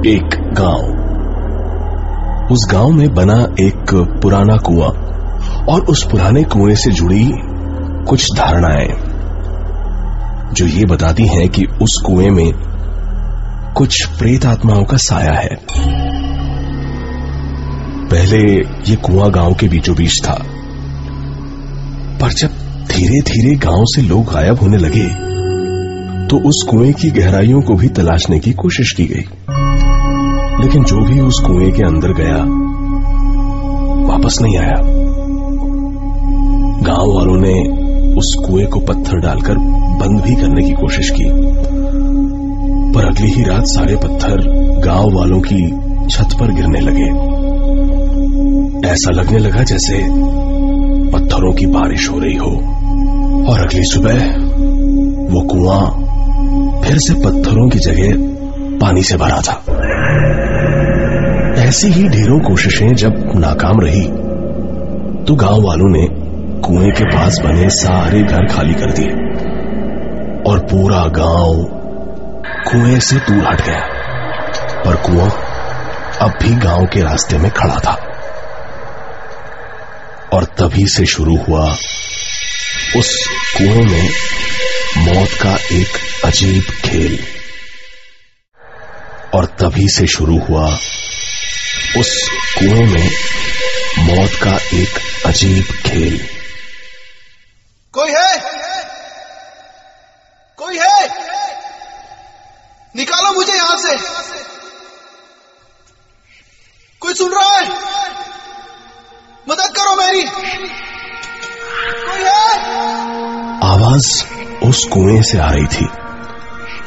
एक गांव। उस गांव में बना एक पुराना कुआं और उस पुराने कुएं से जुड़ी कुछ धारणाएं जो ये बताती हैं कि उस कुएं में कुछ प्रेत आत्माओं का साया है। पहले ये कुआं गांव के बीचों बीच था, पर जब धीरे धीरे गांव से लोग गायब होने लगे तो उस कुएं की गहराइयों को भी तलाशने की कोशिश की गई, लेकिन जो भी उस कुएं के अंदर गया वापस नहीं आया। गांव वालों ने उस कुएं को पत्थर डालकर बंद भी करने की कोशिश की, पर अगली ही रात सारे पत्थर गांव वालों की छत पर गिरने लगे। ऐसा लगने लगा जैसे पत्थरों की बारिश हो रही हो, और अगली सुबह वो कुआं फिर से पत्थरों की जगह पानी से भरा था। ऐसी ही ढेरों कोशिशें जब नाकाम रही तो गांव वालों ने कुएं के पास बने सारे घर खाली कर दिए और पूरा गांव कुएं से दूर हट गया। पर कुआं अब भी गांव के रास्ते में खड़ा था, और तभी से शुरू हुआ उस कुएं में मौत का एक अजीब खेल। और तभी से शुरू हुआ उस कुएं में मौत का एक अजीब खेल। कोई है? कोई है? निकालो मुझे यहां से। कोई सुन रहा है? मदद करो मेरी। कोई है? आवाज उस कुएं से आ रही थी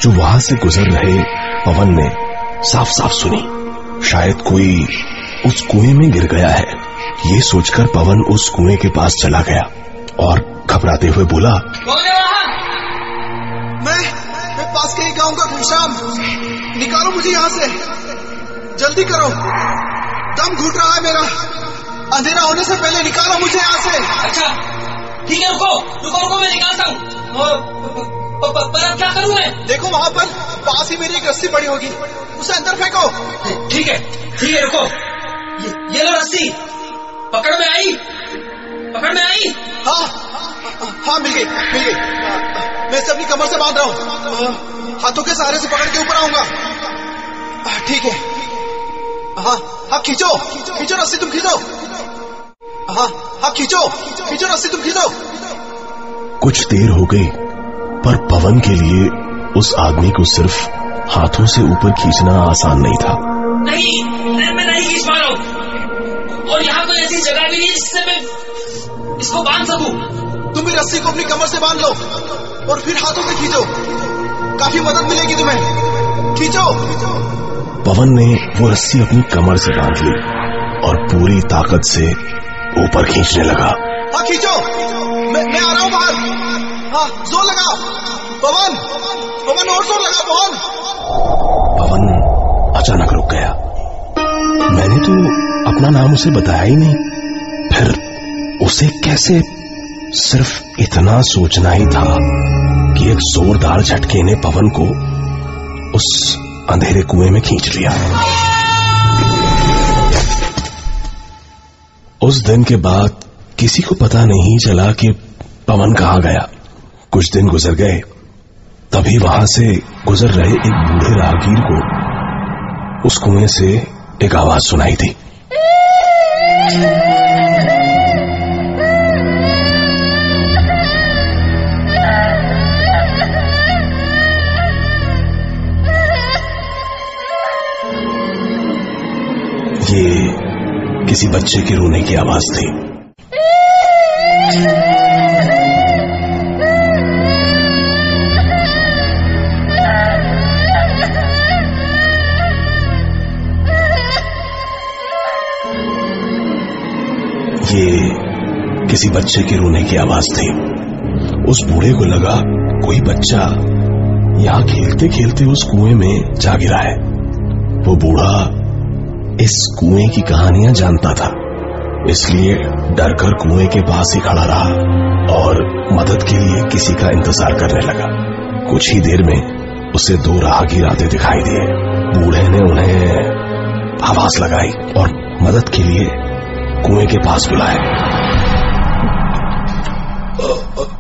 जो वहां से गुजर रहे पवन ने साफ साफ सुनी। शायद कोई उस कुएं में गिर गया है, ये सोचकर पवन उस कुएं के पास चला गया और घबराते हुए बोला, मैं पास के ही गांव का घनश्याम। निकालो मुझे यहाँ से, जल्दी करो, दम घुट रहा है मेरा। अंधेरा होने से पहले निकालो मुझे यहाँ से। अच्छा ठीक है, रुको मैं निकालता हूँ। पर अब क्या करूँ मैं? देखो वहाँ पर पास ही मेरी एक रस्सी पड़ी होगी, उसे अंदर फेंको। ठीक है रुको, ये लो रस्सी। पकड़ में आई? हाँ मिल गई। मैं इसे अपनी कमर से बांध रहा हूँ, हाथों के सहारे से पकड़ के ऊपर आऊंगा। ठीक है। हाँ खींचो रस्सी, तुम खींचो। हाँ खींचो रस्सी, तुम खींचो। कुछ देर हो गई, पर पवन के लिए उस आदमी को सिर्फ हाथों से ऊपर खींचना आसान नहीं था। नहीं, मैं नहीं खींच पा रहा हूँ, और यहाँ कोई ऐसी जगह भी नहीं जिससे मैं इसको बांध सकूं। तुम भी रस्सी को अपनी कमर से बांध लो और फिर हाथों से खींचो, काफी मदद मिलेगी तुम्हें। खींचो। पवन ने वो रस्सी अपनी कमर से बांध ली और पूरी ताकत से ऊपर खींचने लगा। हाँ खींचो, मैं आ रहा हूँ बाहर। हाँ जोर लगाओ पवन, और जोर लगाओ पवन अचानक रुक गया। मैंने तो अपना नाम उसे बताया ही नहीं, फिर उसे कैसे? सिर्फ इतना सोचना ही था कि एक जोरदार झटके ने पवन को उस अंधेरे कुएं में खींच लिया। उस दिन के बाद किसी को पता नहीं चला कि पवन कहाँ गया। कुछ दिन गुजर गए, तभी वहां से गुजर रहे एक बूढ़े राहगीर को उस कुएं से एक आवाज सुनाई दी। ये किसी बच्चे के रोने की आवाज थी। ये किसी बच्चे के रोने की आवाज थी। उस बूढ़े को लगा कोई बच्चा यहां खेलते खेलते उस कुएं में जा गिरा है। वो बूढ़ा इस कुएं की कहानियां जानता था, इसलिए डरकर कुएं के पास ही खड़ा रहा और मदद के लिए किसी का इंतजार करने लगा। कुछ ही देर में उसे दो राहगीर आते दिखाई दिए। बूढ़े ने उन्हें आवाज लगाई और मदद के लिए कुएं के पास बुलाए।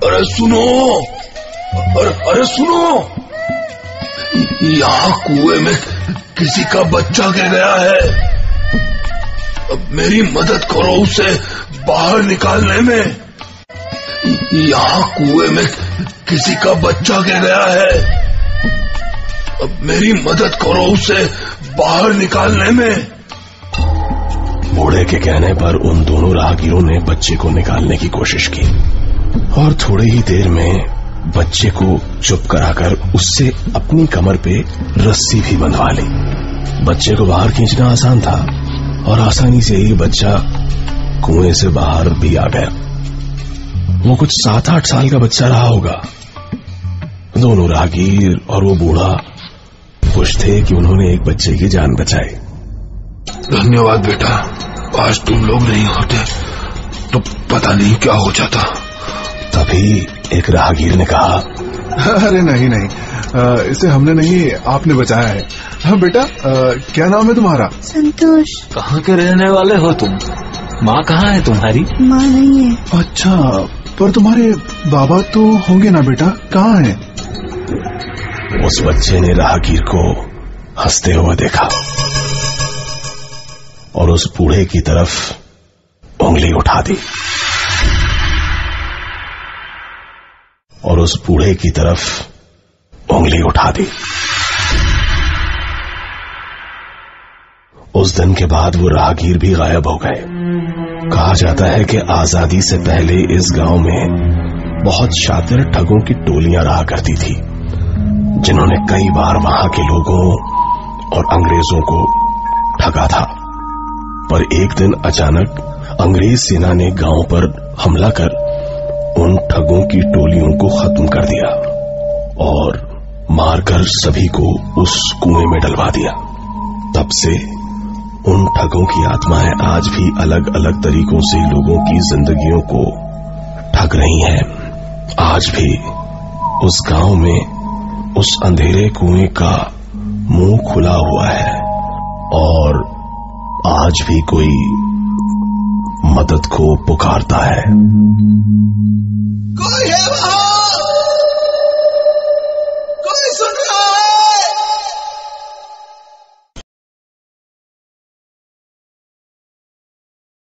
अरे सुनो, अरे सुनो, यहाँ कुएं में किसी का बच्चा गिर गया है। अब मेरी मदद करो उसे बाहर निकालने में। यहाँ कुएं में किसी का बच्चा गिर गया है। अब मेरी मदद करो उसे बाहर निकालने में। बूढ़े के कहने पर उन दोनों राहगीरों ने बच्चे को निकालने की कोशिश की और थोड़ी ही देर में बच्चे को चुप कराकर उससे अपनी कमर पे रस्सी भी बंधवा ली। बच्चे को बाहर खींचना आसान था और आसानी से ही बच्चा कुएं से बाहर भी आ गया। वो कुछ 7-8 साल का बच्चा रहा होगा। दोनों राहगीर और वो बूढ़ा खुश थे कि उन्होंने एक बच्चे की जान बचाई। धन्यवाद बेटा, आज तुम लोग नहीं होते तो पता नहीं क्या हो जाता। तभी एक राहगीर ने कहा, अरे नहीं, इसे हमने नहीं, आपने बचाया है। हाँ बेटा, क्या नाम है तुम्हारा? संतोष। कहाँ के रहने वाले हो तुम? माँ कहाँ है तुम्हारी? माँ नहीं है। अच्छा, पर तुम्हारे बाबा तो होंगे ना बेटा, कहाँ हैं? उस बच्चे ने राहगीर को हंसते हुए देखा और उस बूढ़े की तरफ उंगली उठा दी उस दिन के बाद वो राहगीर भी गायब हो गए। कहा जाता है कि आजादी से पहले इस गांव में बहुत शातिर ठगों की टोलियां रहा करती थी, जिन्होंने कई बार वहां के लोगों और अंग्रेजों को ठगा था। पर एक दिन अचानक अंग्रेज सेना ने गांव पर हमला कर उन ठगों की टोलियों को खत्म कर दिया और मारकर सभी को उस कुएं में डलवा दिया। तब से उन ठगों की आत्माएं आज भी अलग अलग तरीकों से लोगों की जिंदगियों को ठग रही हैं। आज भी उस गांव में उस अंधेरे कुएं का मुंह खुला हुआ है और आज भी कोई मदद को पुकारता है। कोई है वहां?